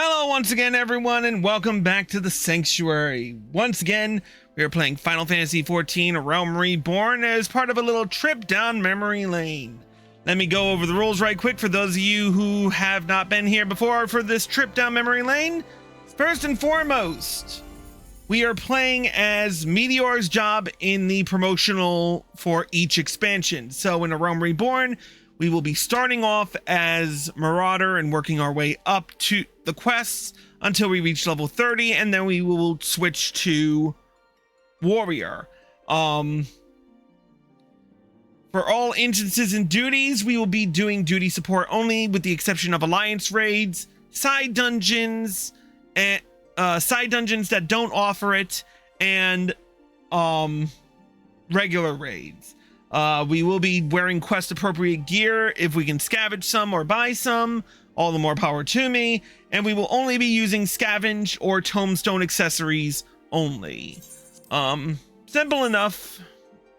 Hello once again, everyone, and welcome back to the Sanctuary. Once again, we are playing Final Fantasy XIV Realm Reborn as part of a little trip down memory lane. Let me go over the rules right quick for those of you who have not been here before for this trip down memory lane. First and foremost, we are playing as Meteor's job in the promotional for each expansion. So in a Realm Reborn, we will be starting off as Marauder and working our way up to the quests until we reach level 30, and then we will switch to Warrior. For all instances and duties, we will be doing duty support only, with the exception of Alliance raids, side dungeons, and side dungeons that don't offer it, and regular raids. We will be wearing quest appropriate gear. If we can scavenge some or buy some, all the more power to me. And we will only be using scavenge or tombstone accessories only. Simple enough.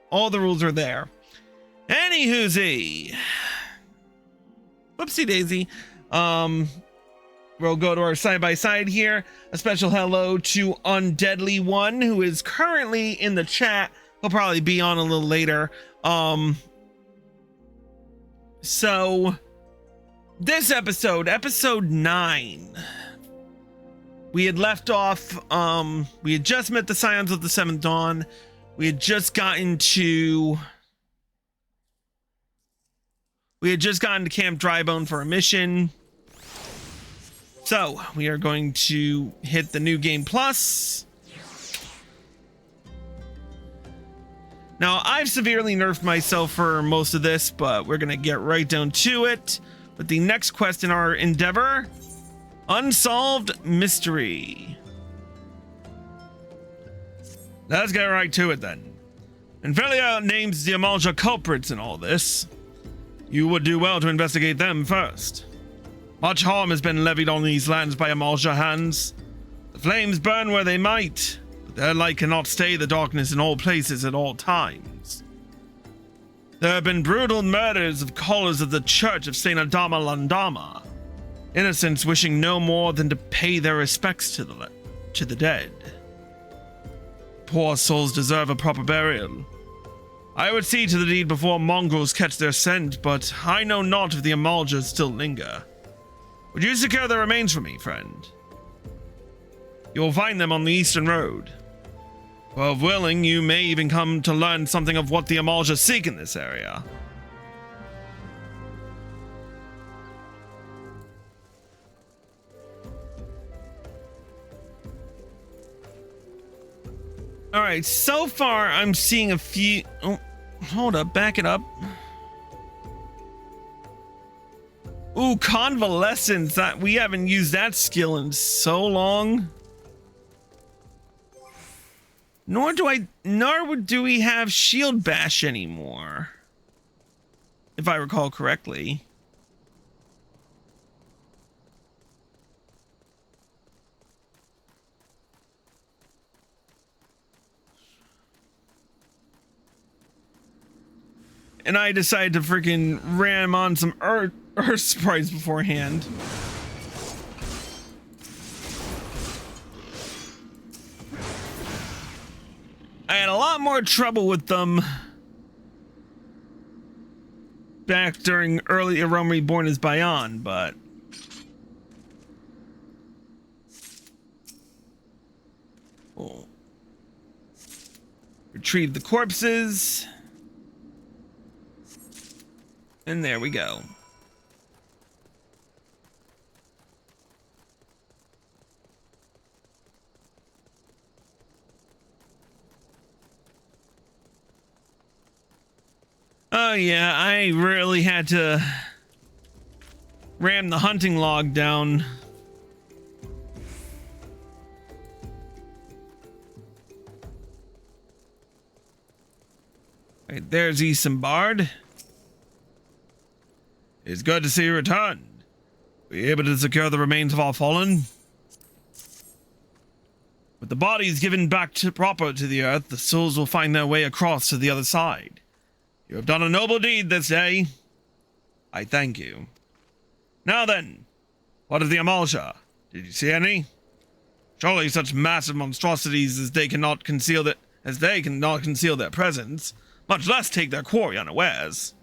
All the rules are there. Anywhoosie. Whoopsie daisy. We'll go to our side-by-side here. A special hello to Undeadly One, who is currently in the chat. He'll probably be on a little later. So this episode 9, we had left off, we had just met the Scions of the Seventh Dawn. We had just gotten to Camp Drybone for a mission. So we are going to hit the New Game Plus. Now, I've severely nerfed myself for most of this, but we're going to get right down to it with the next quest in our endeavor, Unsolved Mystery. Let's get right to it then. Infelia names the Amalja culprits in all this. You would do well to investigate them first. Much harm has been levied on these lands by Amalja hands. The flames burn where they might. Their light cannot stay the darkness in all places at all times. There have been brutal murders of callers of the Church of Saint Adama Landama, innocents wishing no more than to pay their respects to the dead. Poor souls deserve a proper burial. I would see to the deed before mongrels catch their scent, but I know not if the Amaljas still linger. Would you secure their remains for me, friend? You will find them on the Eastern Road. Well, if willing, you may even come to learn something of what the Amalja seek in this area. Alright, so far I'm seeing a few... Oh, hold up, back it up. Ooh, Convalescence. We haven't used that skill in so long. Nor do we have Shield Bash anymore, if I recall correctly. And I decided to freaking ram on some Earth sprites beforehand. I had a lot more trouble with them back during early Realm Reborn as Bayon, but we'll retrieve the corpses, and there we go. Oh yeah, I really had to ram the hunting log down. Right, there's Isambard. It's good to see you returned. Were you able to secure the remains of our fallen? With the bodies given back proper to the earth, the souls will find their way across to the other side. You have done a noble deed this day. I thank you. Now then, what of the Amalja? Did you see any? Surely such massive monstrosities as they cannot conceal their presence, much less take their quarry unawares.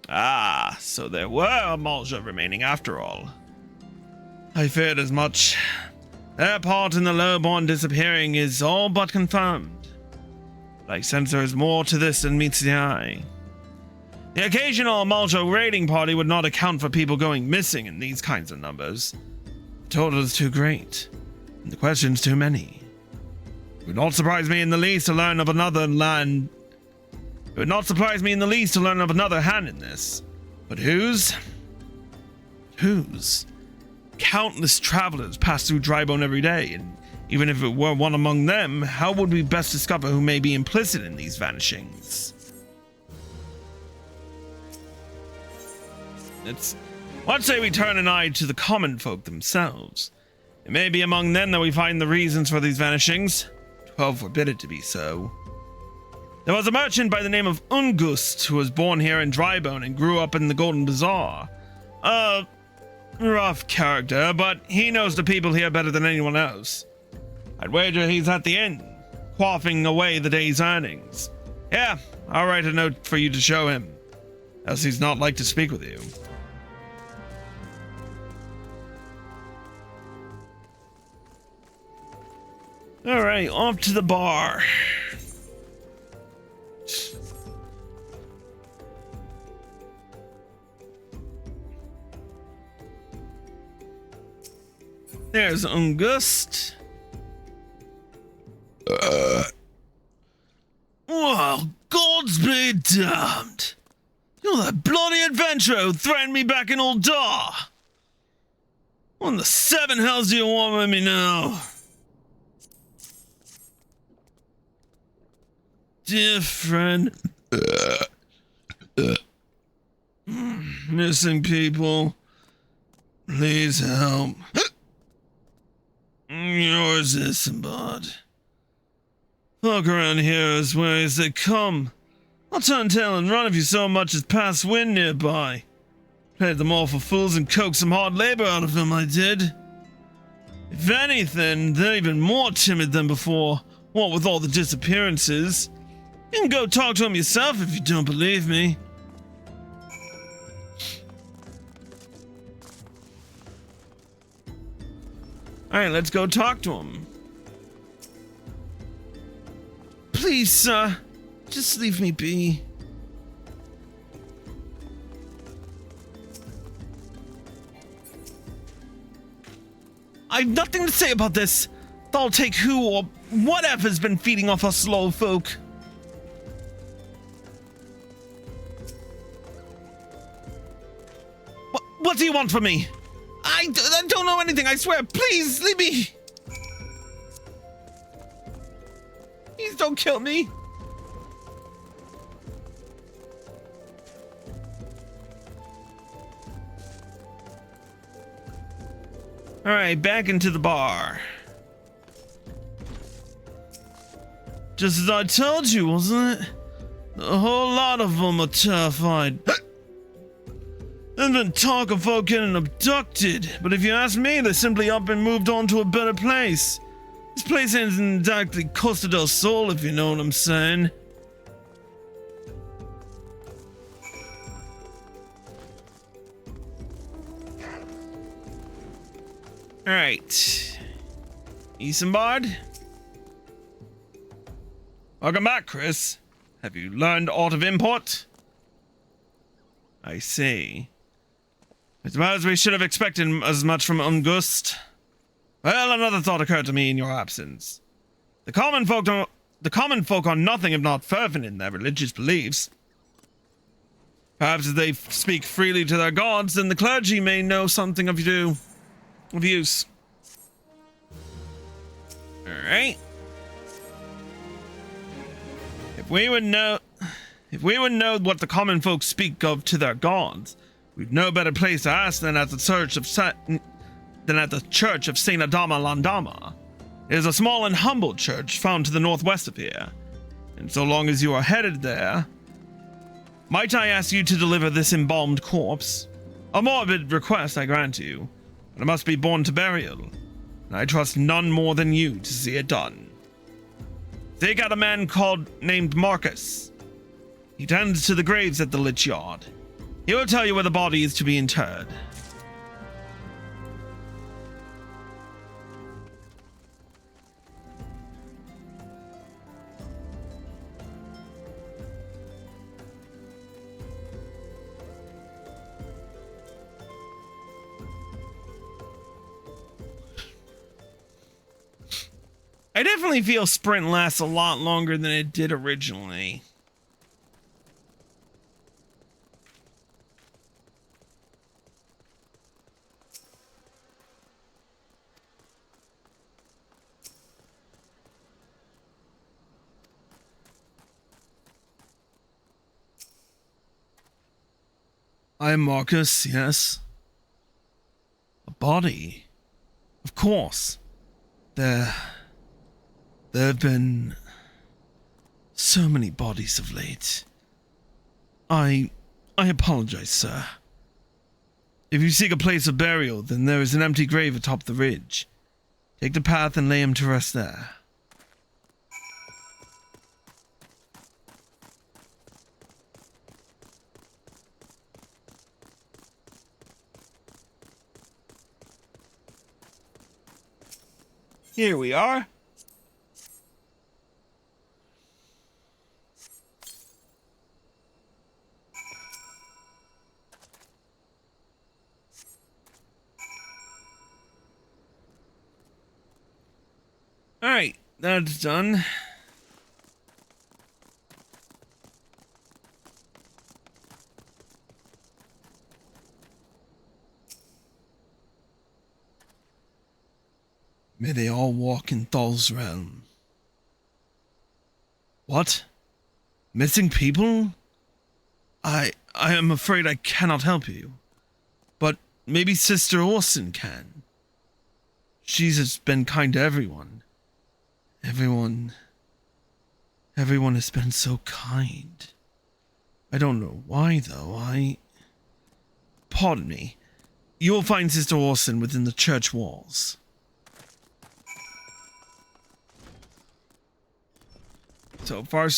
Ah, so there were Amalja remaining after all. I feared as much. Their part in the lowborn disappearing is all but confirmed. But I sense there is more to this than meets the eye. The occasional Amalja raiding party would not account for people going missing in these kinds of numbers. The total is too great, and the questions too many. It would not surprise me in the least to learn of another hand. It would not surprise me in the least to learn of another hand in this. But whose? Whose? Countless travelers pass through Drybone every day, and even if it were one among them, how would we best discover who may be implicit in these vanishings? Let's say we turn an eye to the common folk themselves. It may be among them that we find the reasons for these vanishings. 12 forbid it to be so. There was a merchant by the name of Ungust who was born here in Drybone and grew up in the Golden Bazaar. A rough character, but he knows the people here better than anyone else. I'd wager he's at the inn, quaffing away the day's earnings. Yeah, I'll write a note for you to show him, else he's not like to speak with you. Alright, off to the bar. There's Ungust. Well, gods be damned. You're that bloody adventurer who threatened me back in Old Dar. What in the seven hells do you want with me now? Dear friend. Missing people. Please help. Yours is Simbad. Folk around here as wary as they come. I'll turn tail and run if you so much as pass wind nearby. Played them all for fools and coaxed some hard labor out of them, I did. If anything, they're even more timid than before, what with all the disappearances. You can go talk to them yourself if you don't believe me. Alright, let's go talk to him. Please, sir, just leave me be. I've nothing to say about this. I'll take who or whatever's been feeding off us slow folk. What do you want from me? I don't know anything, I swear. Please, leave me. Please don't kill me. Alright, back into the bar. Just as I told you, wasn't it? A whole lot of them are terrified. There's been talk of folk getting abducted, but if you ask me, they're simply up and moved on to a better place. This place isn't exactly Costa del Sol, if you know what I'm saying. Alright. Isambard? Welcome back, Chris. Have you learned aught of import? I see. I suppose we should have expected as much from Ungust. Well, another thought occurred to me in your absence. The common folk are nothing if not fervent in their religious beliefs. Perhaps if they speak freely to their gods, then the clergy may know something of use. Alright. If we would know what the common folk speak of to their gods, we've no better place to ask than at the church of Saint Adama Landama. It is a small and humble church found to the northwest of here, and so long as you are headed there, might I ask you to deliver this embalmed corpse? A morbid request, I grant you, but it must be borne to burial, and I trust none more than you to see it done. Seek out a man named Marcus. He tends to the graves at the Lich Yard. He will tell you where the body is to be interred. I definitely feel Sprint lasts a lot longer than it did originally. I am Marcus, yes. A body? Of course. There have been so many bodies of late. I apologize, sir. If you seek a place of burial, then there is an empty grave atop the ridge. Take the path and lay him to rest there. Here we are. Alright, that's done. May they all walk in Thal's realm. What? Missing people? I am afraid I cannot help you. But maybe Sister Orson can. She's has been kind to everyone. Everyone has been so kind. I don't know why, though. Pardon me. You will find Sister Orson within the church walls. So far,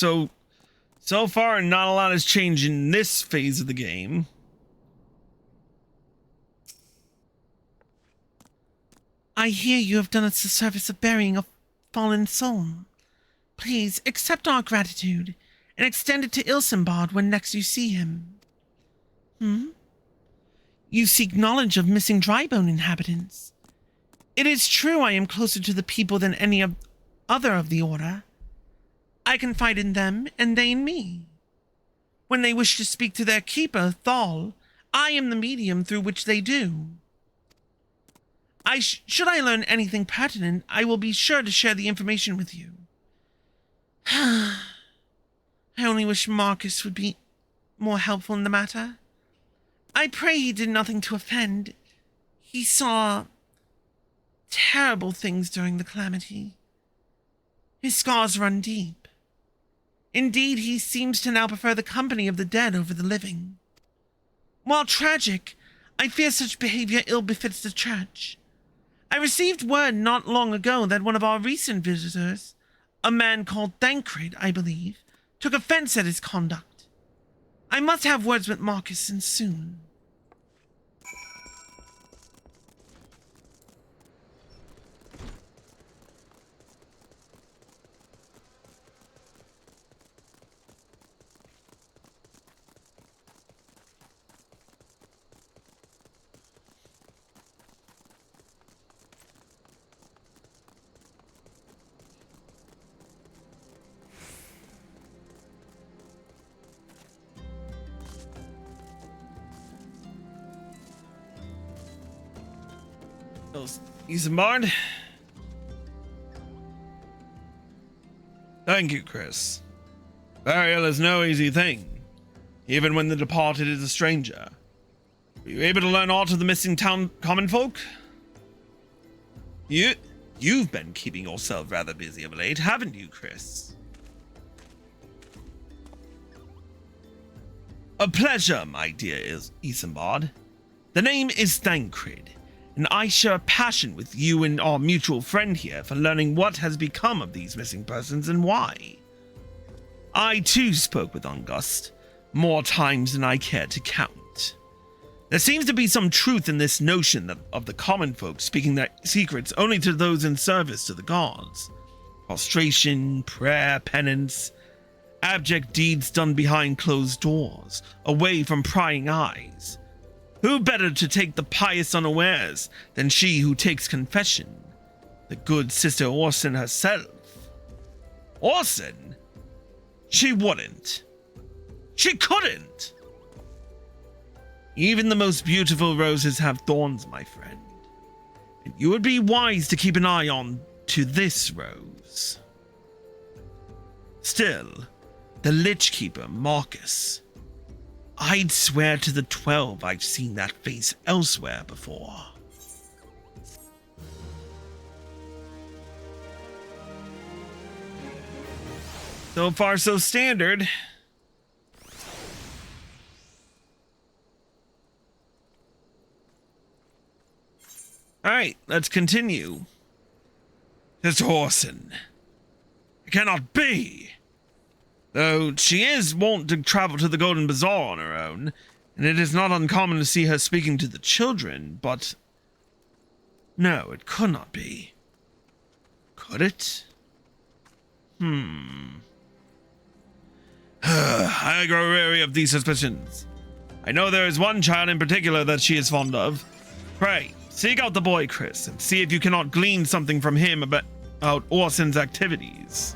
not a lot has changed in this phase of the game. I hear you have done us the service of burying a fallen soul. Please accept our gratitude and extend it to Ilsenbard when next you see him. You seek knowledge of missing Drybone inhabitants. It is true I am closer to the people than any other of the Order. I confide in them, and they in me. When they wish to speak to their keeper, Thal, I am the medium through which they do. Should I learn anything pertinent, I will be sure to share the information with you. I only wish Marcus would be more helpful in the matter. I pray he did nothing to offend. He saw terrible things during the calamity. His scars run deep. Indeed, he seems to now prefer the company of the dead over the living. While tragic, I fear such behavior ill befits the church. I received word not long ago that one of our recent visitors, a man called Thancred, I believe, took offense at his conduct. I must have words with Marcus, and soon. Isambard. Thank you, Chris. Burial is no easy thing, even when the departed is a stranger. Were you able to learn aught of the missing town common folk? You've been keeping yourself rather busy of late, haven't you, Chris? A pleasure, my dear Isambard. The name is Thancred, and I share a passion with you and our mutual friend here for learning what has become of these missing persons and why. I too spoke with August, more times than I care to count. There seems to be some truth in this notion of the common folk speaking their secrets only to those in service to the gods. Prostration, prayer, penance, abject deeds done behind closed doors, away from prying eyes. Who better to take the pious unawares than she who takes confession? The good Sister Orson herself. Orson? She wouldn't. She couldn't. Even the most beautiful roses have thorns, my friend. And you would be wise to keep an eye on to this rose. Still, the Lich Keeper, Marcus. I'd swear to the 12 I've seen that face elsewhere before. So far, so standard. Alright, let's continue. Sister Orson. It cannot be. Though she is wont to travel to the Golden Bazaar on her own, and it is not uncommon to see her speaking to the children, but... No, it could not be. Could it? I grow weary of these suspicions. I know there is one child in particular that she is fond of. Pray, seek out the boy, Chris, and see if you cannot glean something from him about Orson's activities.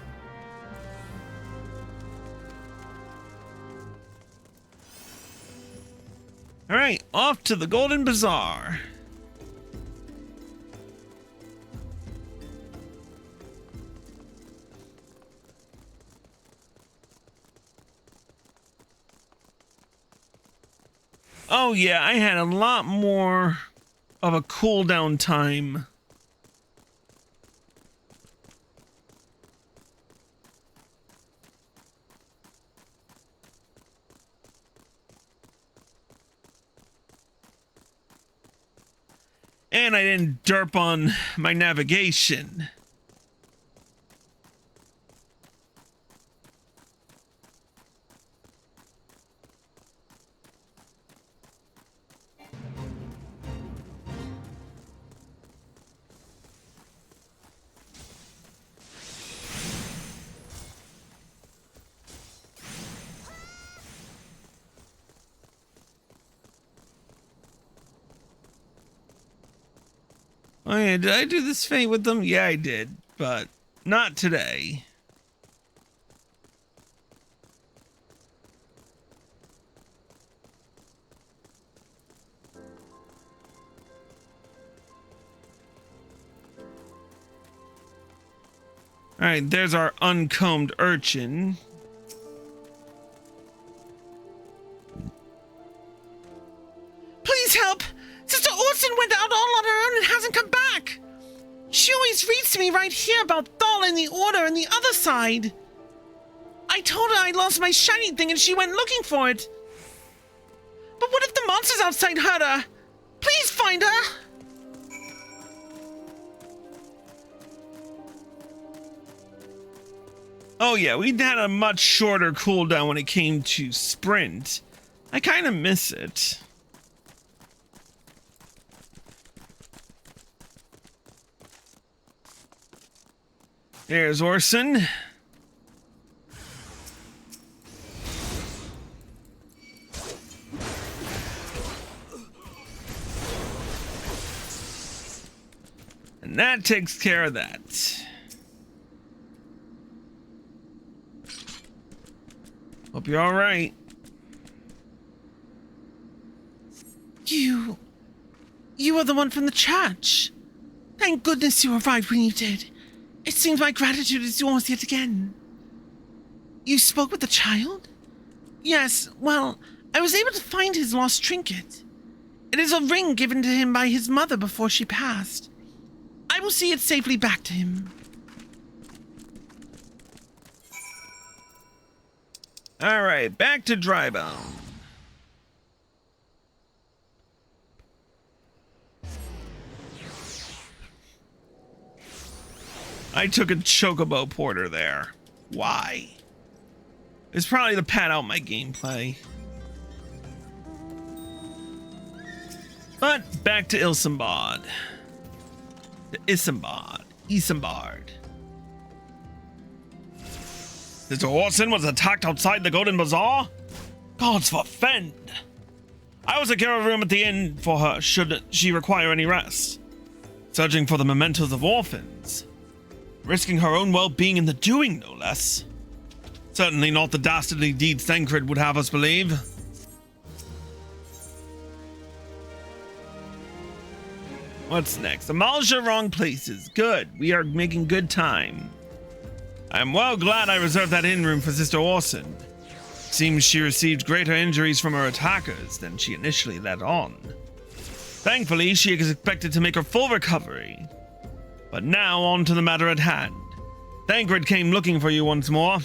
Alright, off to the Golden Bazaar. Oh yeah, I had a lot more of a cooldown time. And I didn't derp on my navigation. Oh yeah, did I do this feat with them? Yeah, I did, but not today. Alright, there's our uncombed urchin. Please help! Sister Orson went out all on her own and hasn't come back! She always reads to me right here about Thal and the Order and the other side. I told her I lost my shiny thing and she went looking for it. But what if the monsters outside hurt her? Please find her! Oh yeah, we had a much shorter cooldown when it came to sprint. I kind of miss it. There's Orson. And that takes care of that. Hope you're all right. You are the one from the church. Thank goodness you arrived when you did. It seems my gratitude is yours yet again. You spoke with the child? Yes, well, I was able to find his lost trinket. It is a ring given to him by his mother before she passed. I will see it safely back to him. Alright, back to Drybone. I took a chocobo porter there. Why? It's probably to pad out my gameplay. But back to Isambard. Isambard. Sister Orson was attacked outside the Golden Bazaar? Gods forfend! I will secure a room at the inn for her should she require any rest. Searching for the mementos of orphans. Risking her own well-being in the doing, no less. Certainly not the dastardly deeds Thancred would have us believe. What's next? Amalja wrong places. Good. We are making good time. I am well glad I reserved that inn room for Sister Orson. Seems she received greater injuries from her attackers than she initially let on. Thankfully, she is expected to make her full recovery. But now, on to the matter at hand. Thancred came looking for you once more.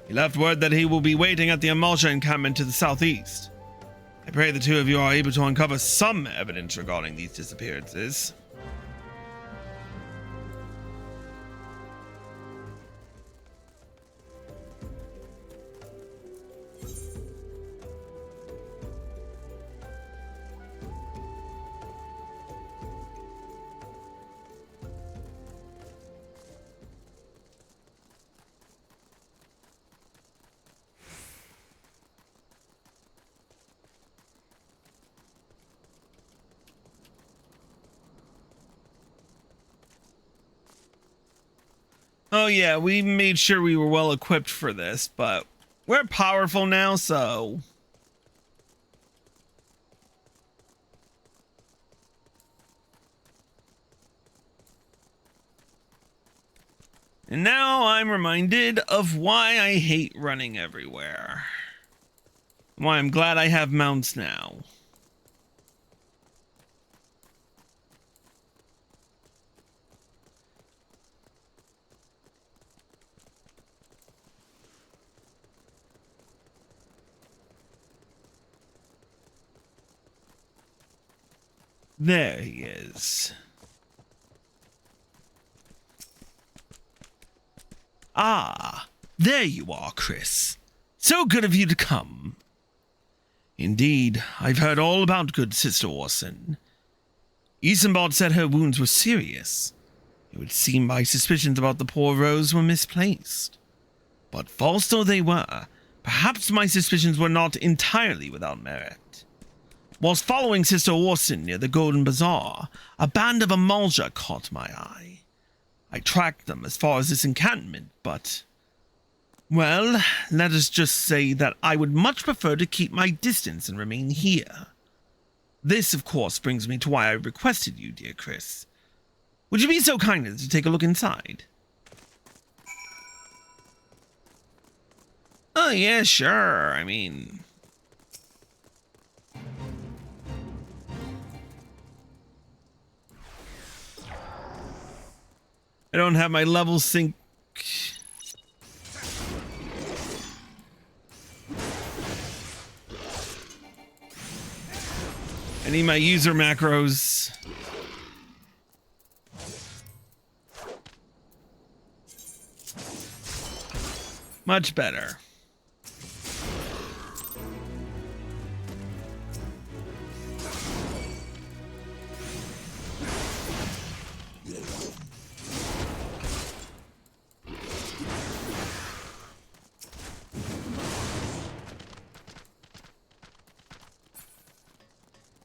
He left word that he will be waiting at the Amalja encampment to the southeast. I pray the two of you are able to uncover some evidence regarding these disappearances. Oh yeah, we made sure we were well equipped for this, but we're powerful now, so... And now I'm reminded of why I hate running everywhere. Why I'm glad I have mounts now. There he is. Ah, there you are, Chris. So good of you to come. Indeed, I've heard all about good Sister Orson. Isambard said her wounds were serious. It would seem my suspicions about the poor Rose were misplaced. But false though they were, perhaps my suspicions were not entirely without merit. Whilst following Sister Orson near the Golden Bazaar, a band of Amalja caught my eye. I tracked them as far as this encampment, but... well, let us just say that I would much prefer to keep my distance and remain here. This, of course, brings me to why I requested you, dear Chris. Would you be so kind as to take a look inside? Oh, yeah, sure. I mean... I don't have my level sync. I need my user macros. Much better.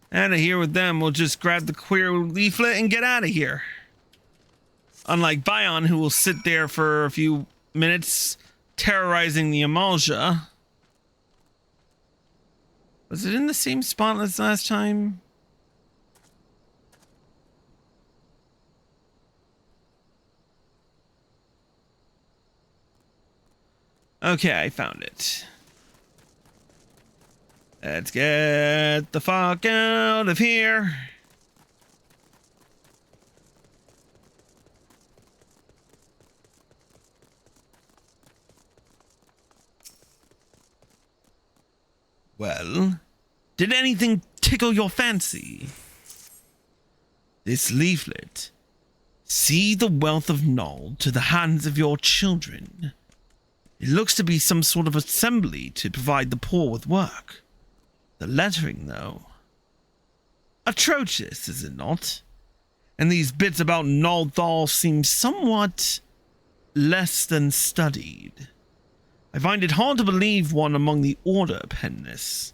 Out of here with them, we'll just grab the queer leaflet and get out of here. Unlike Bion, who will sit there for a few minutes terrorizing the Amalja. Was it in the same spot as last time? Okay, I found it. Let's get the fuck out of here. Well, did anything tickle your fancy? This leaflet See the wealth of Nold to the hands of your children. It looks to be some sort of assembly to provide the poor with work. The lettering, though. Atrocious, is it not? And these bits about Nolthal seem somewhat less than studied. I find it hard to believe one among the Order penned this.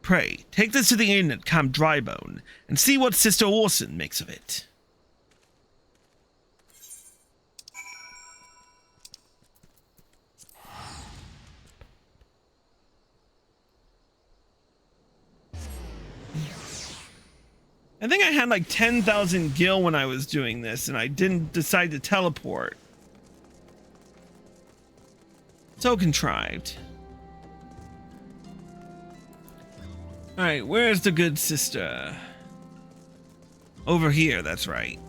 Pray, take this to the inn at Camp Drybone and see what Sister Orson makes of it. I think I had like 10,000 gil when I was doing this, and I didn't decide to teleport. So contrived. Alright, where's the good sister? Over here, that's right.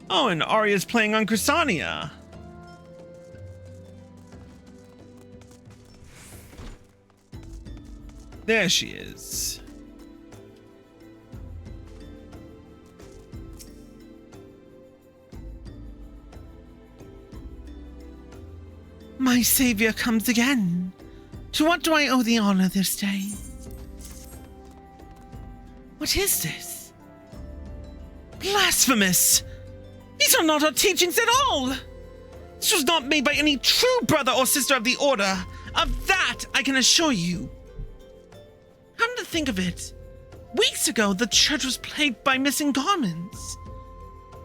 Oh, and Arya's playing on Chrysania. There she is. My savior comes again. To what do I owe the honor this day? What is this? Blasphemous! These are not our teachings at all! This was not made by any true brother or sister of the Order. Of that, I can assure you. Come to think of it, weeks ago, the church was plagued by missing garments.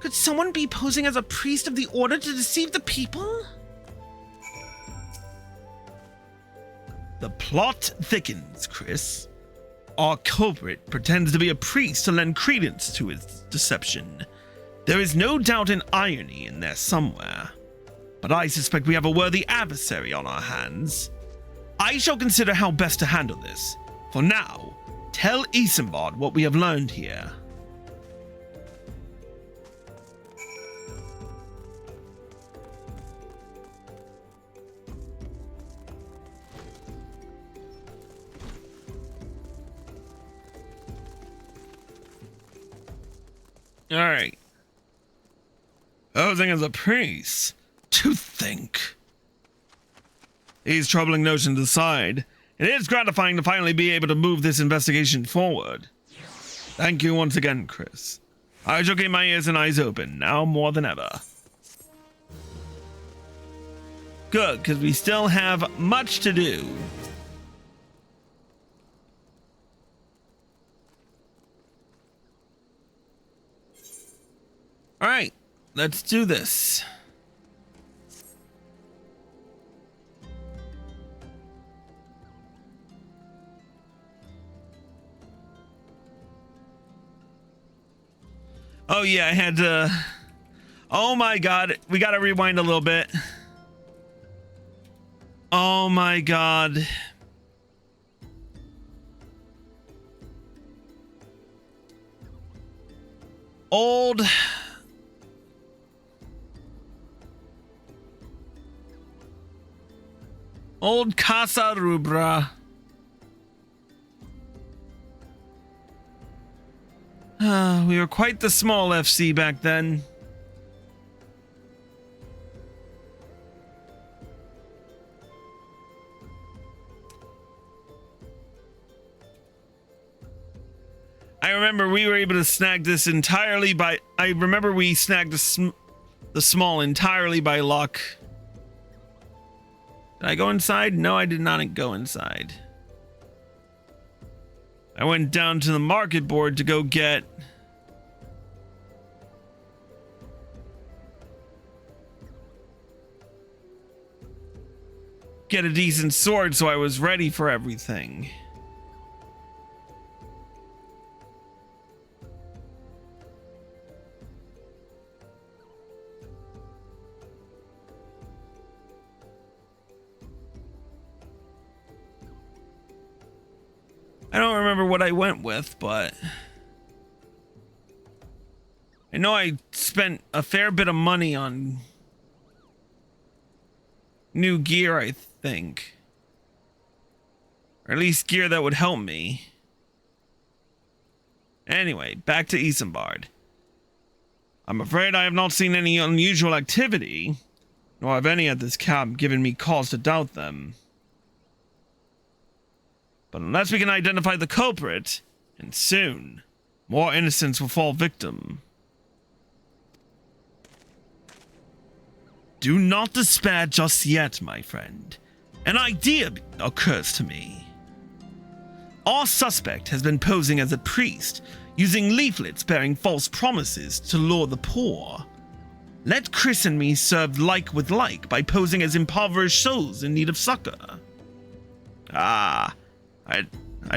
Could someone be posing as a priest of the Order to deceive the people? The plot thickens, Chris. Our culprit pretends to be a priest to lend credence to his deception. There is no doubt an irony in there somewhere, but I suspect we have a worthy adversary on our hands. I shall consider how best to handle this. For now, tell Isambard what we have learned here. Alright. Posing as a priest. To think. These troubling notions aside, it is gratifying to finally be able to move this investigation forward. Thank you once again, Chris. I shall keep my ears and eyes open, now more than ever. Good, because we still have much to do. Alright, let's do this. Oh yeah, I had to... Oh my god, we gotta rewind a little bit. Oh my god. Old Casa Rubra. We were quite the small FC back then. I remember we were able to snag this entirely by... I remember we snagged the small entirely by luck. Did I go inside? No, I did not go inside. I went down to the market board to go get... a decent sword, so I was ready for everything. I don't remember what I went with, but I know I spent a fair bit of money on new gear, I think. Or at least gear that would help me. Anyway, back to Isambard. I'm afraid I have not seen any unusual activity, nor have any at this camp given me cause to doubt them. But unless we can identify the culprit, and soon, more innocents will fall victim. Do not despair just yet, my friend. An idea occurs to me. Our suspect has been posing as a priest, using leaflets bearing false promises to lure the poor. Let Chris and me serve like with like by posing as impoverished souls in need of succor. I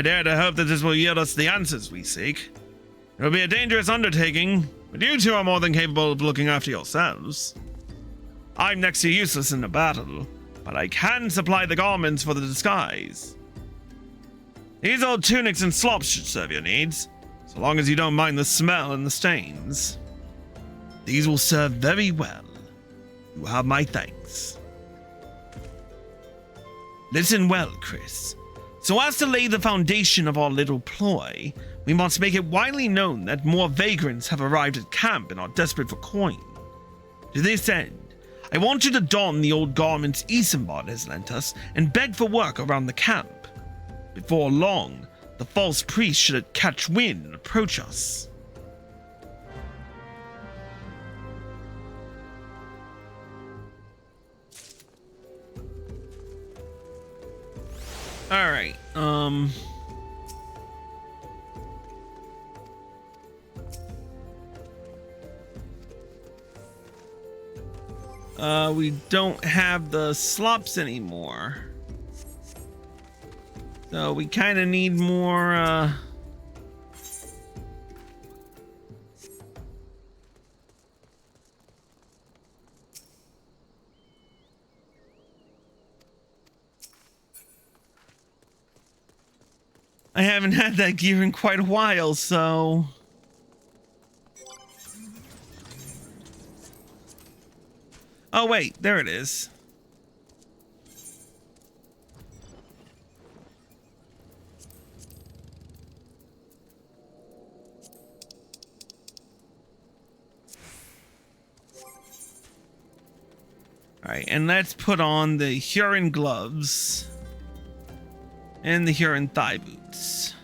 dare to hope that this will yield us the answers we seek. It will be a dangerous undertaking, but you two are more than capable of looking after yourselves. I'm next to useless in a battle, but I can supply the garments for the disguise. These old tunics and slops should serve your needs, so long as you don't mind the smell and the stains. These will serve very well. You have my thanks. Listen well, Chris. So as to lay the foundation of our little ploy, we must make it widely known that more vagrants have arrived at camp and are desperate for coin. To this end, I want you to don the old garments Isambard has lent us and beg for work around the camp. Before long, the false priest should catch wind and approach us. Alright, we don't have the slops anymore. So we kind of need more, I haven't had that gear in quite a while, so... Oh wait, there it is. Alright, and let's put on the Huron gloves and the Huron thigh boots.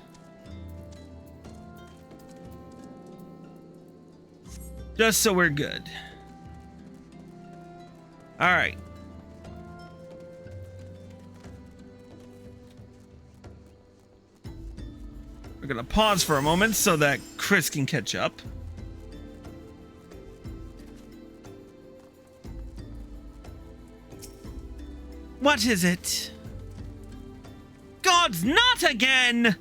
Just so we're good. Alright. We're gonna pause for a moment so that Chris can catch up. What is it? Gods, not again!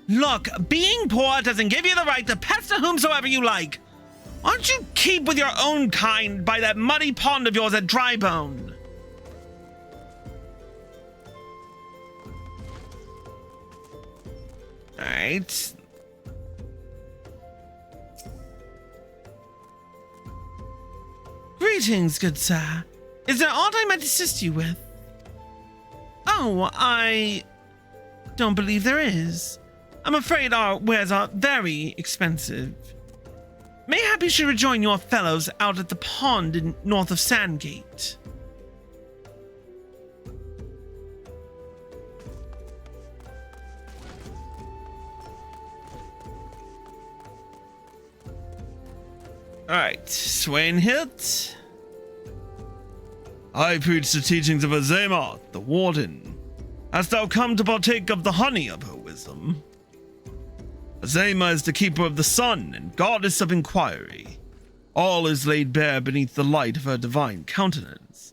Look, being poor doesn't give you the right to pester whomsoever you like. Why don't you keep with your own kind by that muddy pond of yours at Drybone? Alright. Greetings, good sir. Is there aught I might assist you with? Oh, I don't believe there is. I'm afraid our wares are very expensive. Mayhap you should rejoin your fellows out at the pond in north of Sandgate. Alright, Swainhild. I preach the teachings of Azema, the warden. Hast thou come to partake of the honey of her wisdom? Azema is the keeper of the sun and goddess of inquiry. All is laid bare beneath the light of her divine countenance.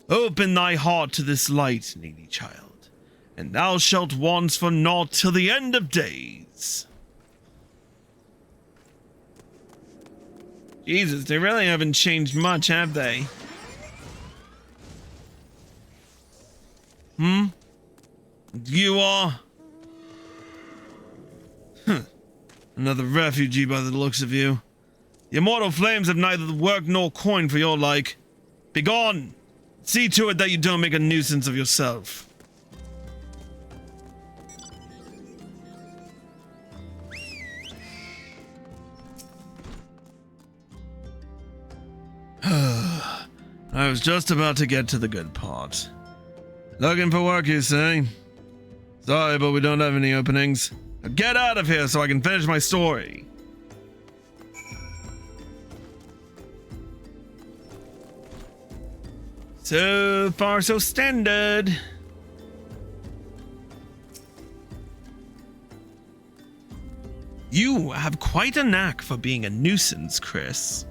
Open thy heart to this light, needy child, and thou shalt want for naught till the end of days. Jesus, they really haven't changed much, have they? You are? Another refugee by the looks of you. The immortal flames have neither work nor coin for your like. Begone! See to it that you don't make a nuisance of yourself. I was just about to get to the good part. Looking for work, you say? Sorry, but we don't have any openings. Now get out of here so I can finish my story. So far, so standard. You have quite a knack for being a nuisance, Chris.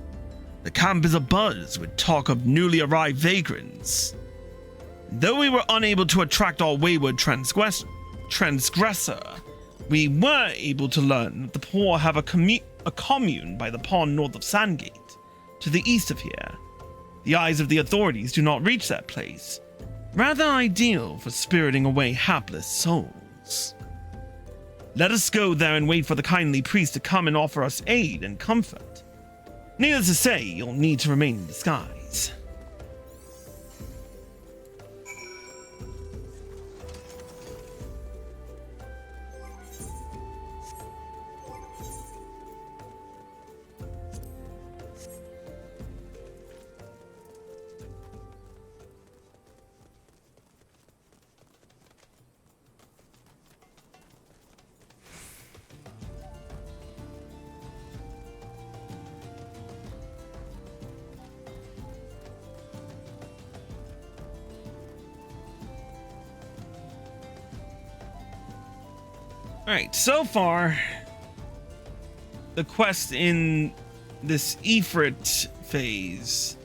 The camp is abuzz with talk of newly arrived vagrants. Though we were unable to attract our wayward transgressor, we were able to learn that the poor have a commune by the pond north of Sandgate, to the east of here. The eyes of the authorities do not reach that place, rather ideal for spiriting away hapless souls. Let us go there and wait for the kindly priest to come and offer us aid and comfort. Needless to say, you'll need to remain in disguise. Alright, so far, the quests in this Ifrit phase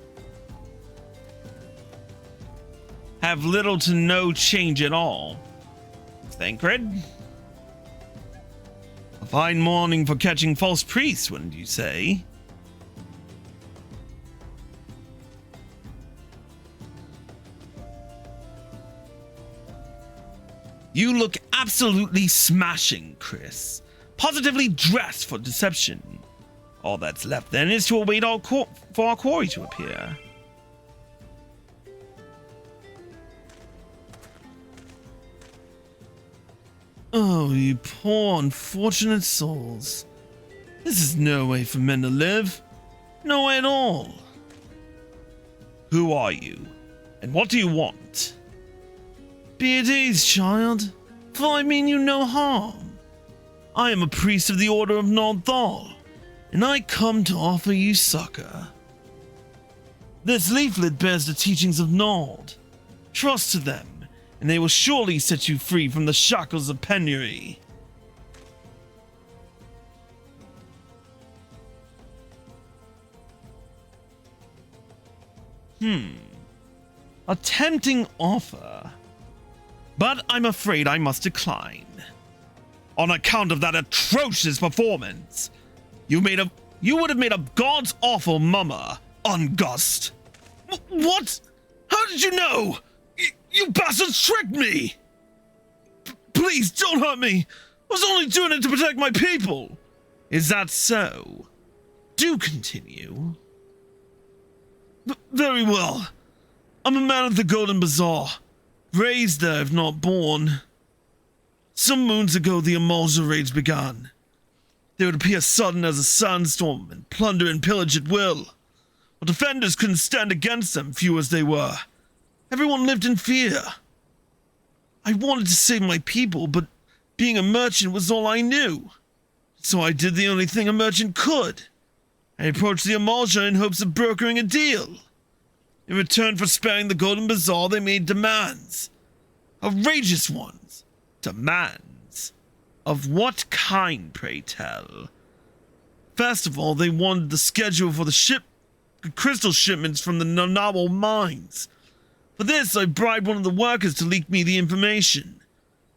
have little to no change at all. Thancred? A fine morning for catching false priests, wouldn't you say? You look absolutely smashing, Chris. Positively dressed for deception. All that's left then is to await for our quarry to appear. Oh, you poor unfortunate souls. This is no way for men to live. No way at all. Who are you? And what do you want? Be at ease, child, for I mean you no harm. I am a priest of the Order of Nordthal, and I come to offer you succor. This leaflet bears the teachings of Nord. Trust to them, and they will surely set you free from the shackles of penury. A tempting offer. But I'm afraid I must decline. On account of that atrocious performance, you would have made a god's awful mummer, Ungust. What? How did you know? You bastards tricked me! Please don't hurt me! I was only doing it to protect my people! Is that so? Do continue. Very well. I'm a man of the Golden Bazaar. Raised there, if not born. Some moons ago, the Amalja raids began. They would appear sudden as a sandstorm and plunder and pillage at will. Our defenders couldn't stand against them, few as they were. Everyone lived in fear. I wanted to save my people, but being a merchant was all I knew. So I did the only thing a merchant could. I approached the Amalja in hopes of brokering a deal. In return for sparing the Golden Bazaar, they made demands. Outrageous ones. Demands. Of what kind, pray tell? First of all, they wanted the schedule for the crystal shipments from the Nanawal mines. For this, I bribed one of the workers to leak me the information.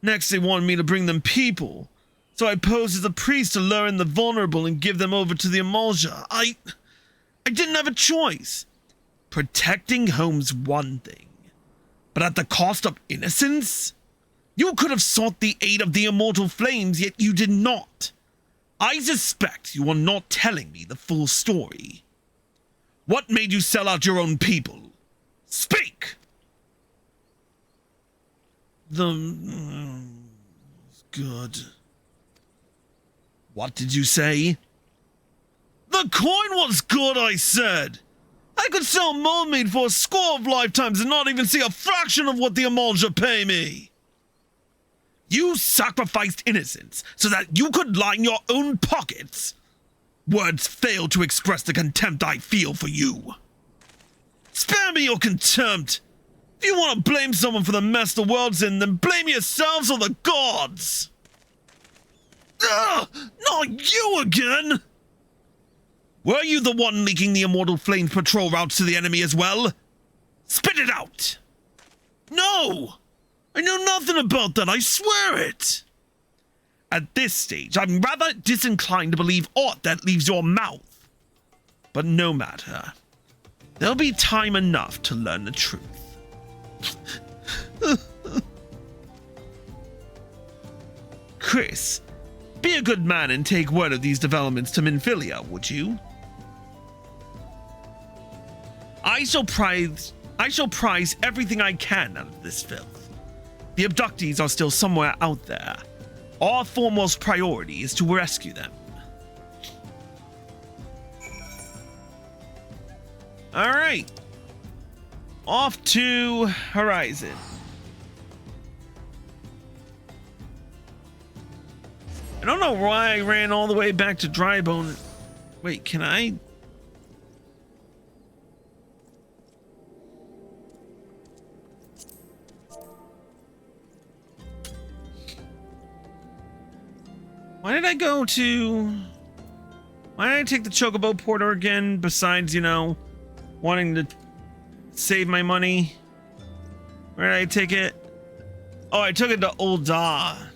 Next, they wanted me to bring them people. So I posed as a priest to lure in the vulnerable and give them over to the Amalja. I didn't have a choice. Protecting home's one thing, but at the cost of innocence? You could have sought the aid of the immortal flames, yet you did not. I suspect you are not telling me the full story. What made you sell out your own people? Speak! Good. What did you say? The coin was good, I said. I could sell mold meat for a score of lifetimes and not even see a fraction of what the Amalja pay me. You sacrificed innocence so that you could line your own pockets. Words fail to express the contempt I feel for you. Spare me your contempt. If you want to blame someone for the mess the world's in, then blame yourselves or the gods. Ugh, not you again! Were you the one leaking the Immortal Flames patrol routes to the enemy as well? Spit it out! No! I know nothing about that, I swear it! At this stage, I'm rather disinclined to believe aught that leaves your mouth. But no matter. There'll be time enough to learn the truth. Chris, be a good man and take word of these developments to Minfilia, would you? I shall prize everything I can out of this filth. The abductees are still somewhere out there. Our foremost priority is to rescue them. All right. Off to Horizon. I don't know why I ran all the way back to Drybone. Wait, can I? Why did I go to... Why did I take the Chocobo Porter again, besides, you know, wanting to save my money? Where did I take it? Oh, I took it to Ul'dah.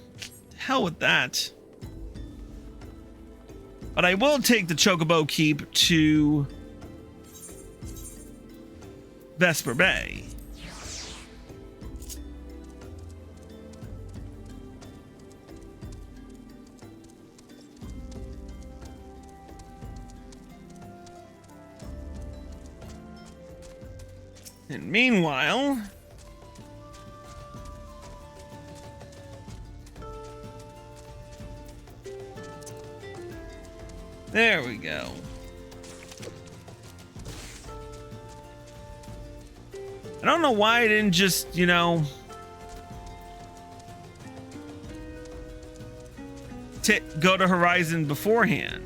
Hell with that. But I will take the Chocobo Keep to Vesper Bay. And meanwhile, there we go. I don't know why I didn't just, you know, go to Horizon beforehand.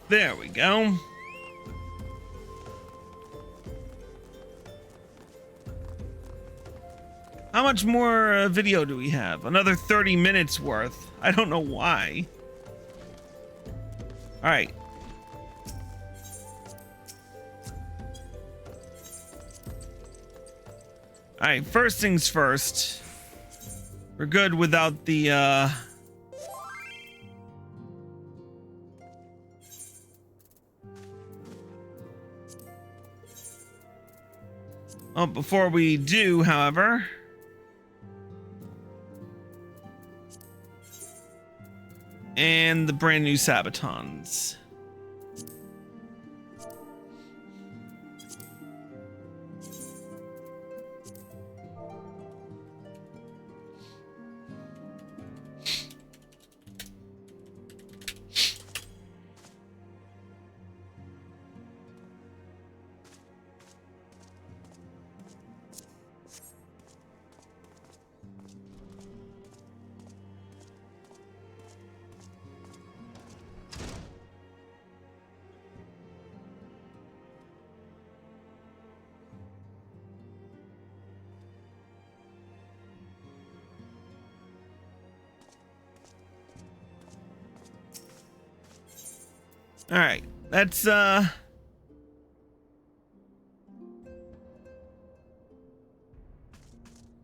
There we go. How much more video do we have? Another 30 minutes worth. I don't know why. All right. All right, first things first. We're good without the Oh, before we do, however, and the brand new Sabatons. All right, let's all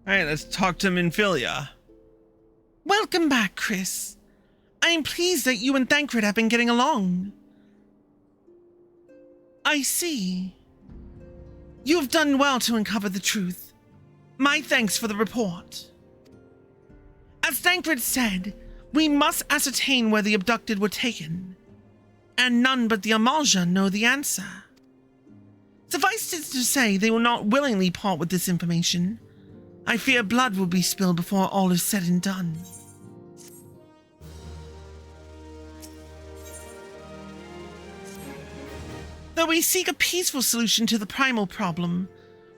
right, let's talk to Minfilia. Welcome back, Chris. I am pleased that you and Thancred have been getting along. I see. You have done well to uncover the truth. My thanks for the report. As Dankford said, we must ascertain where the abducted were taken, and none but the Amalja know the answer. Suffice it to say, they will not willingly part with this information. I fear blood will be spilled before all is said and done. Though we seek a peaceful solution to the primal problem,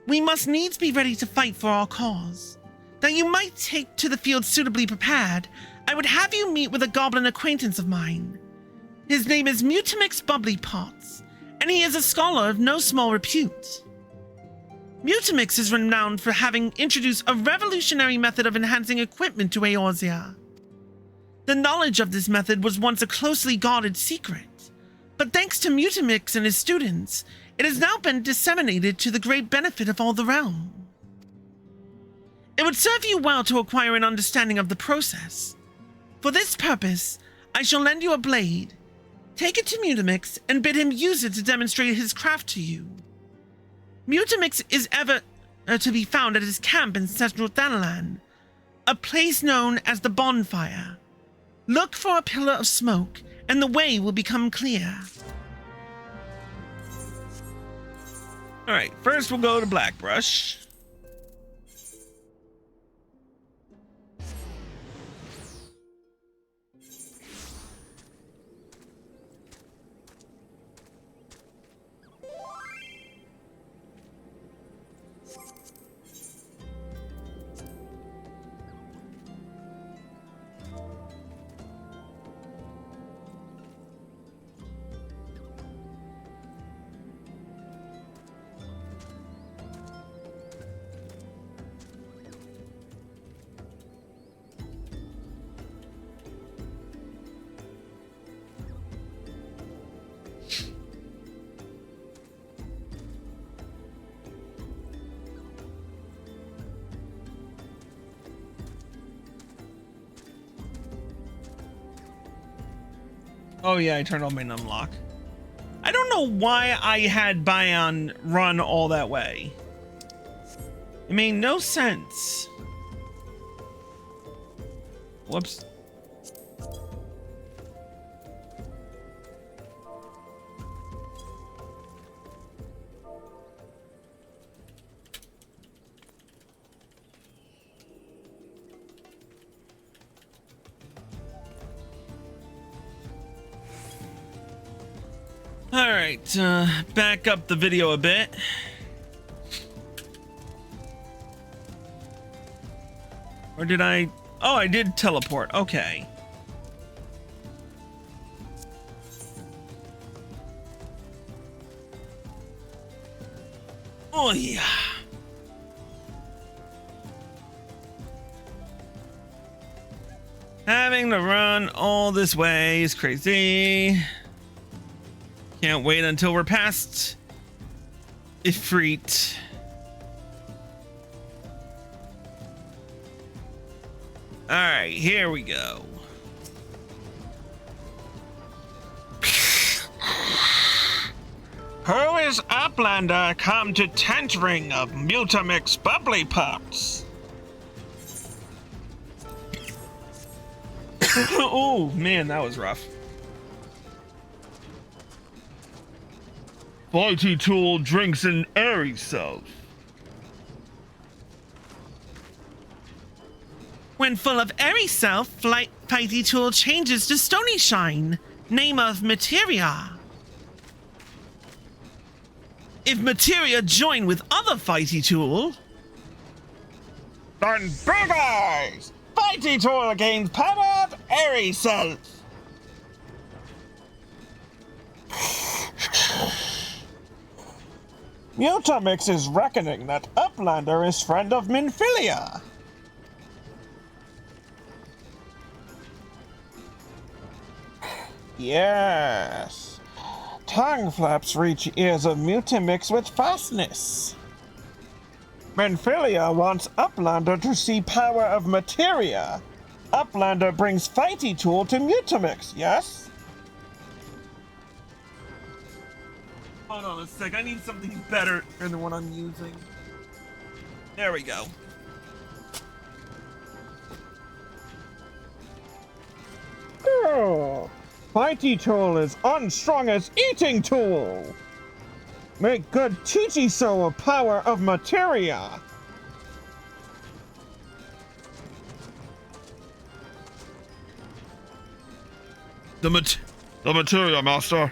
we must needs be ready to fight for our cause. That you might take to the field suitably prepared, I would have you meet with a goblin acquaintance of mine. His name is Mutamix Bubblypots, and he is a scholar of no small repute. Mutamix is renowned for having introduced a revolutionary method of enhancing equipment to Eorzea. The knowledge of this method was once a closely guarded secret, but thanks to Mutamix and his students, it has now been disseminated to the great benefit of all the realm. It would serve you well to acquire an understanding of the process. For this purpose, I shall lend you a blade. Take it to Mutamix and bid him use it to demonstrate his craft to you. Mutamix is ever to be found at his camp in Central Thanalan, a place known as the Bonfire. Look for a pillar of smoke, and the way will become clear. Alright, first we'll go to Blackbrush. Oh yeah, I turned on my numlock. I don't know why I had Bion run all that way. It made no sense. Whoops. Alright, back up the video a bit. Or did I? Oh, I did teleport. Okay. Oh, yeah. Having to run all this way is crazy. Can't wait until we're past Ifrit. Alright, here we go. Who is Uplander come to tent ring of Mutamix Bubblypots? Oh man, that was rough. Fighty Tool drinks an airy self. When full of airy self, Fighty Tool changes to Stony Shine, name of Materia. If Materia join with other Fighty Tool, then Big Eyes! Fighty Tool gains power of airy self. Mutamix is reckoning that Uplander is friend of Minfilia. Yes. Tongue flaps reach ears of Mutamix with fastness. Minfilia wants Uplander to see power of materia. Uplander brings Fighty Tool to Mutamix, yes? Hold on a sec, I need something better than what I'm using. There we go. Fighty tool is unstrung as eating tool. Make good Chichi-so power of materia. The materia, master.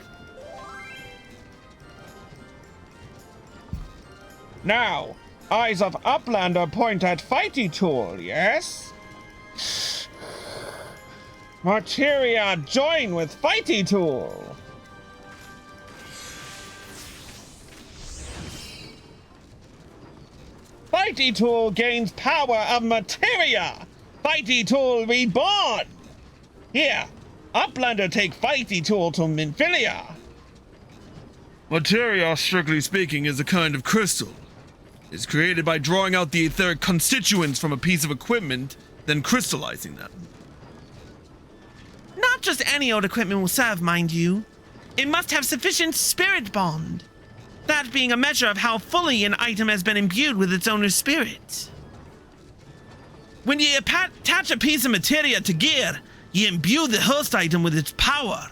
Now, eyes of Uplander point at Fighty tool, yes? Materia join with Fighty tool. Fighty tool gains power of materia. Fighty tool reborn. Here, Uplander take Fighty tool to Minfilia. Materia, strictly speaking, is a kind of crystal. It's created by drawing out the etheric constituents from a piece of equipment, then crystallizing them. Not just any old equipment will serve, mind you. It must have sufficient spirit bond. That being a measure of how fully an item has been imbued with its owner's spirit. When you attach a piece of materia to gear, you imbue the host item with its power.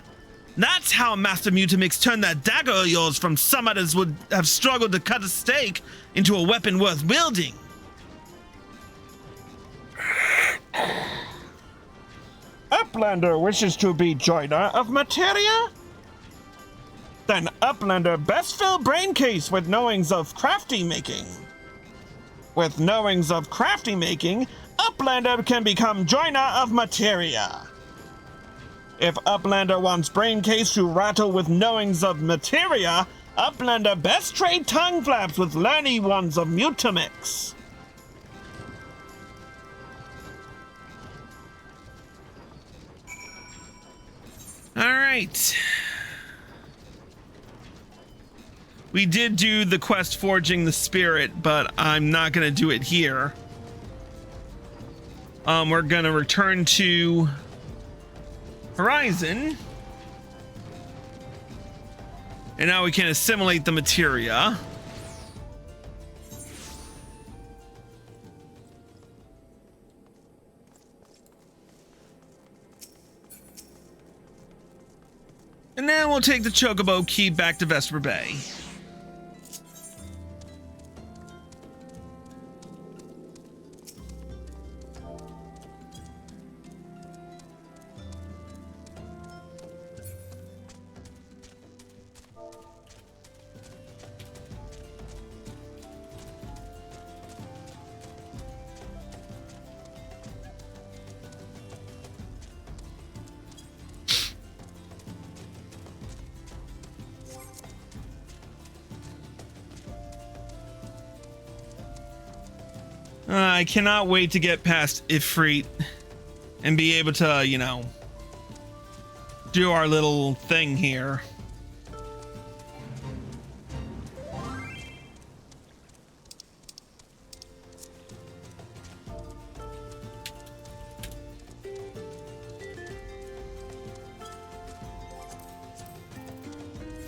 That's how Master Mutamix turned that dagger of yours from some others would have struggled to cut a stake into a weapon worth wielding. Uplander wishes to be joiner of materia? Then Uplander best fill brain case with knowings of crafty making. With knowings of crafty making, Uplander can become joiner of materia. If Uplander wants brain case to rattle with knowings of materia, Uplander best trade tongue flaps with learny ones of Mutamix. All right. We did do the quest Forging the Spirit, but I'm not going to do it here. We're going to return to Horizon. And now we can assimilate the materia. And then we'll take the Chocobo key back to Vesper Bay. I cannot wait to get past Ifrit and be able to, you know, do our little thing here.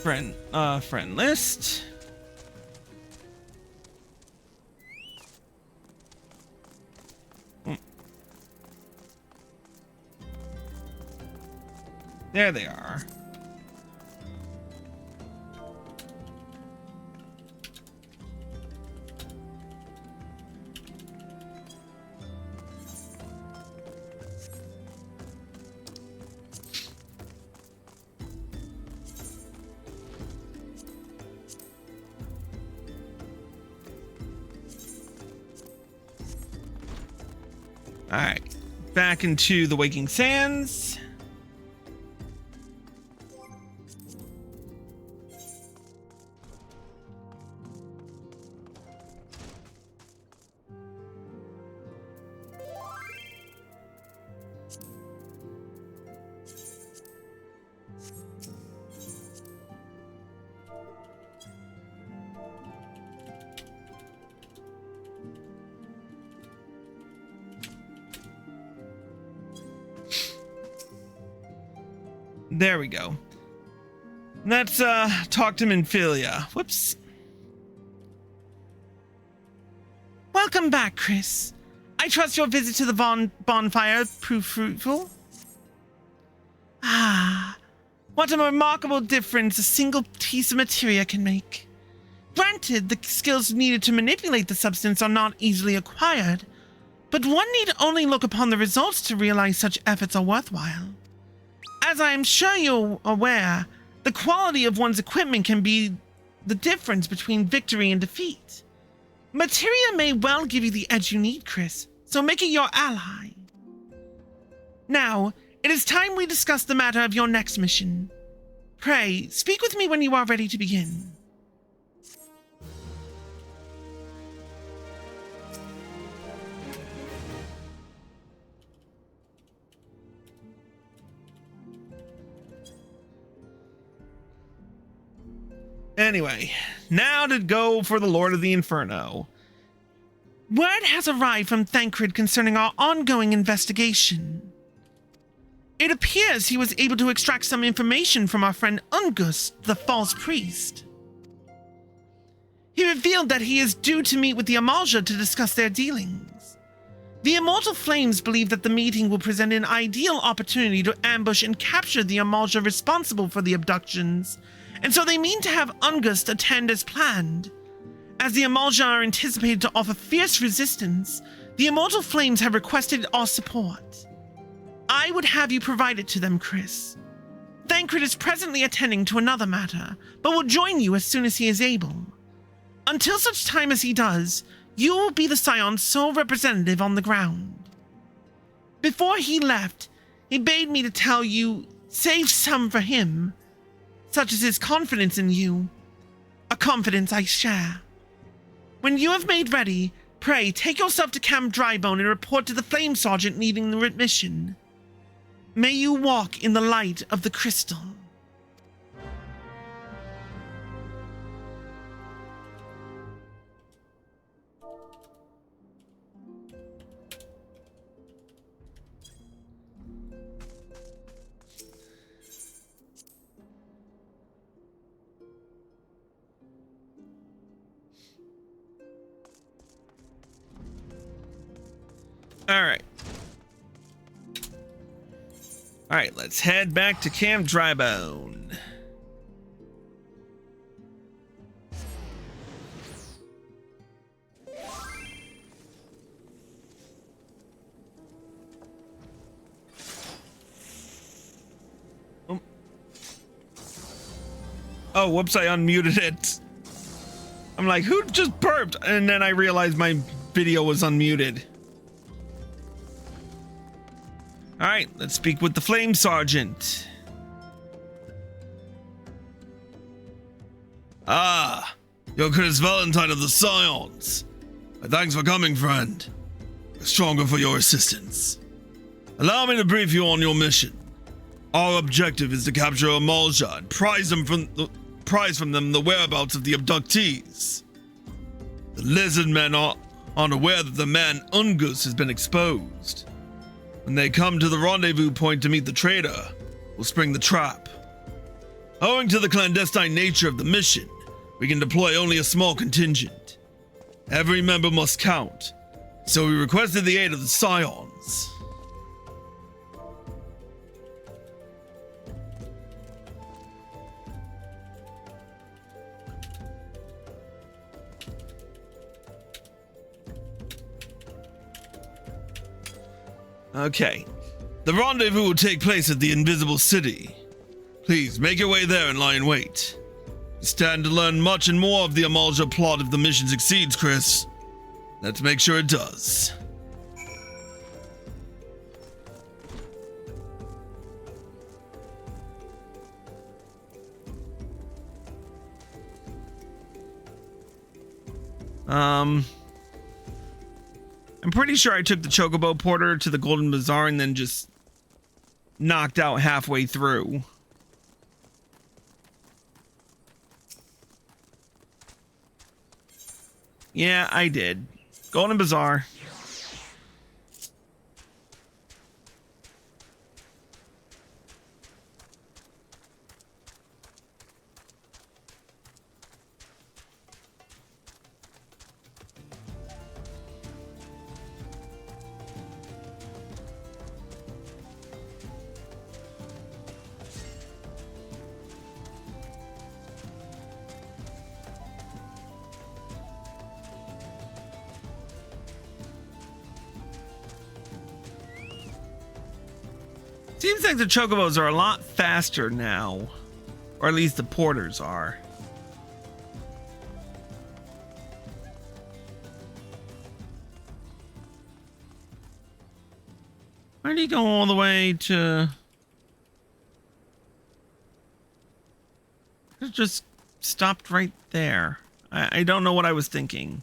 Friend list. There they are. All right, back into the Waking Sands. There we go. Let's talk to Minfilia. Whoops. Welcome back, Chris. I trust your visit to the bonfire proved fruitful. Ah, What a remarkable difference a single piece of materia can make. Granted, the skills needed to manipulate the substance are not easily acquired, but one need only look upon the results to realize such efforts are worthwhile. As I am sure you're aware, the quality of one's equipment can be the difference between victory and defeat. Materia may well give you the edge you need, Chris, so make it your ally. Now, it is time we discuss the matter of your next mission. Pray, speak with me when you are ready to begin. Anyway, now to go for the Lord of the Inferno. Word has arrived from Thancred concerning our ongoing investigation. It appears he was able to extract some information from our friend Ungust, the false priest. He revealed that he is due to meet with the Amalja to discuss their dealings. The Immortal Flames believe that the meeting will present an ideal opportunity to ambush and capture the Amalja responsible for the abductions, and so they mean to have Ungust attend as planned. As the Amalja are anticipated to offer fierce resistance, the Immortal Flames have requested our support. I would have you provide it to them, Chris. Thancred is presently attending to another matter, but will join you as soon as he is able. Until such time as he does, you will be the Scion's sole representative on the ground. Before he left, he bade me to tell you, save some for him, such as his confidence in you, a confidence I share. When you have made ready, pray take yourself to Camp Drybone and report to the Flame Sergeant needing the admission. May you walk in the light of the crystal. Alright, let's head back to Camp Drybone. Oh, whoops, I unmuted it. I'm like, who just burped? And then I realized my video was unmuted. All right, let's speak with the Flame Sergeant. Ah, you're Chris Valentine of the Scions. Thanks for coming, friend. We're stronger for your assistance. Allow me to brief you on your mission. Our objective is to capture Amalja and prize from them the whereabouts of the abductees. The lizard men aren't aware that the man Ungus has been exposed. When they come to the rendezvous point to meet the traitor, we'll spring the trap. Owing to the clandestine nature of the mission, we can deploy only a small contingent. Every member must count, so we requested the aid of the Scions. Okay. The rendezvous will take place at the Invisible City. Please, make your way there and lie in wait. You stand to learn much and more of the Amalja plot if the mission succeeds, Chris. Let's make sure it does. I'm pretty sure I took the Chocobo Porter to the Golden Bazaar and then just knocked out halfway through. Yeah, I did. Golden Bazaar. Seems like the chocobos are a lot faster now. Or at least the porters are. Why did he go all the way to... It just stopped right there. I don't know what I was thinking.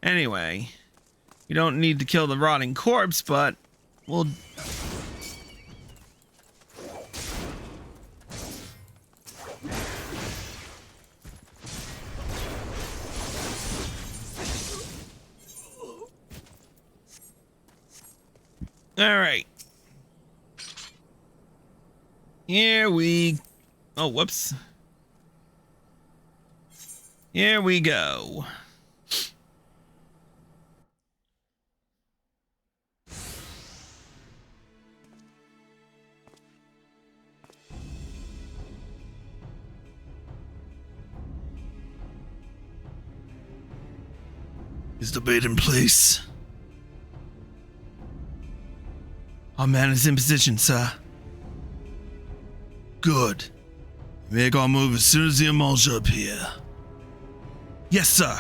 Anyway, you don't need to kill the rotting corpse, but we'll... All right. Here we... Oh, whoops. Here we go. Is the bait in place? Our man is in position, sir. Good. Make our move as soon as the emulsion appear. Yes, sir.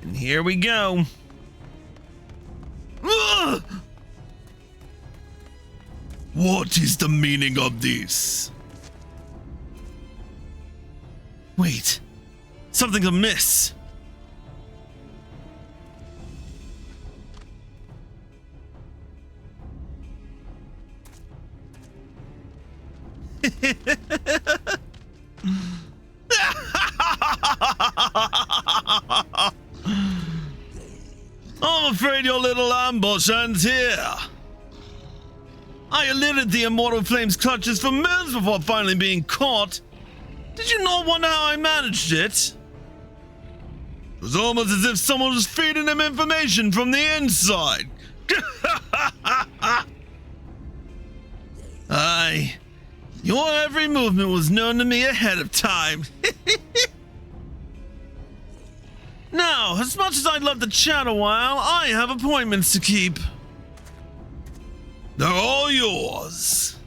And here we go. Ugh! What is the meaning of this? Wait, something's amiss. I'm afraid your little ambush ends here. I eluded the immortal flame's clutches for months before finally being caught. Did you not wonder how I managed it? It was almost as if someone was feeding him information from the inside. Aye, your every movement was known to me ahead of time. Now, as much as I'd love to chat a while, I have appointments to keep. They're all yours.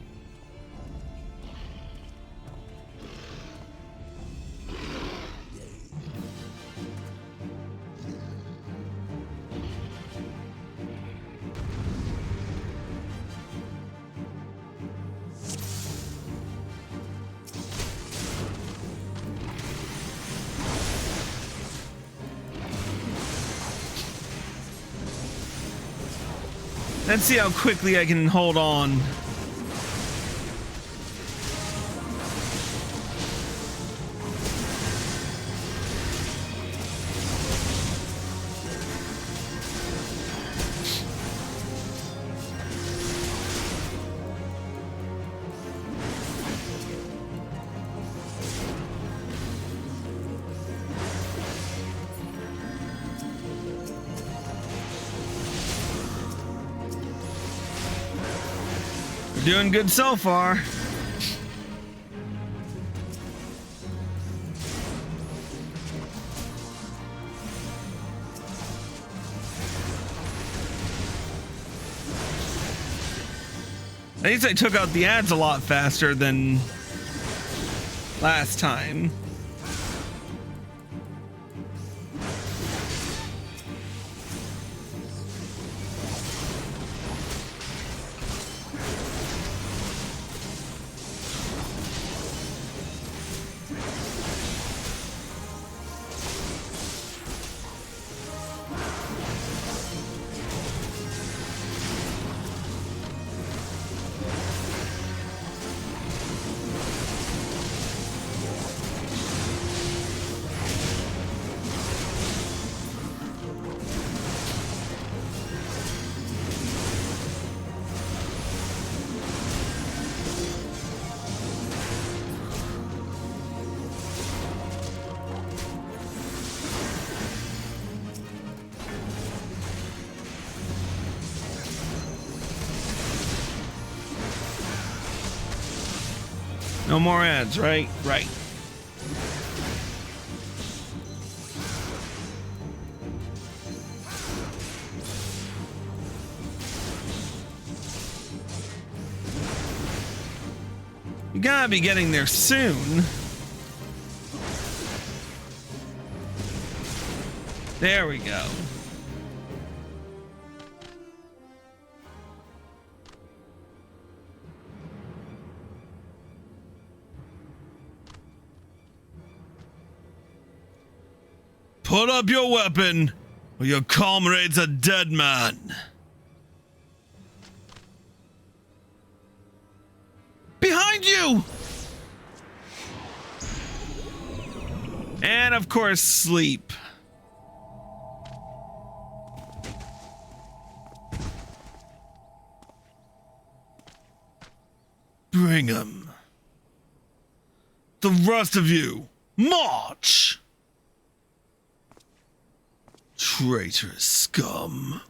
Let's see how quickly I can hold on. Doing good so far. At least I took out the ads a lot faster than last time. No more ads, right? Right. You gotta be getting there soon. There we go. Put up your weapon, or your comrade's a dead man. Behind you! And of course, sleep. Bring him. The rest of you, march! Traitorous scum.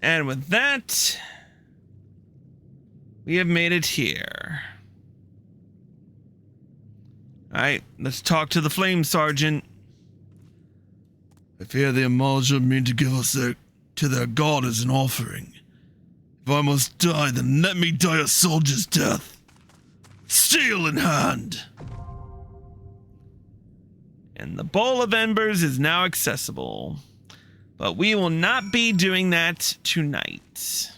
And with that, we have made it here. Alright, let's talk to the Flame Sergeant. I fear the Amalja mean to give us to their god as an offering. If I must die, then let me die a soldier's death. Steel in hand. And the Bowl of Embers is now accessible. But we will not be doing that tonight.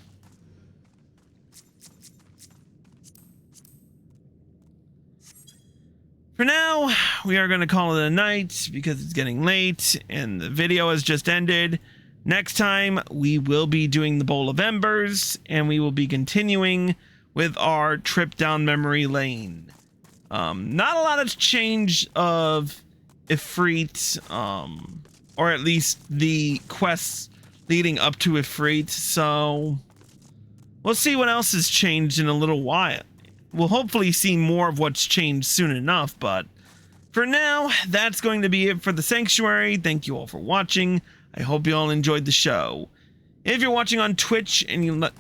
For now, we are going to call it a night because it's getting late and the video has just ended. Next time, we will be doing the Bowl of Embers and we will be continuing with our trip down memory lane. Not a lot of change of Ifrit, or at least the quests leading up to Ifrit, so we'll see what else has changed in a little while. We'll hopefully see more of what's changed soon enough, but for now, that's going to be it for the Sanctuary. Thank you all for watching. I hope you all enjoyed the show. If you're watching on Twitch and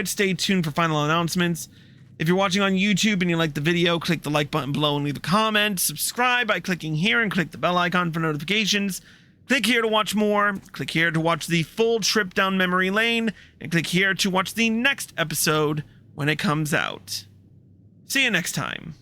stay tuned for final announcements. If you're watching on YouTube and you like the video, click the like button below and leave a comment. Subscribe by clicking here and click the bell icon for notifications. Click here to watch more. Click here to watch the full trip down memory lane. And click here to watch the next episode when it comes out. See you next time.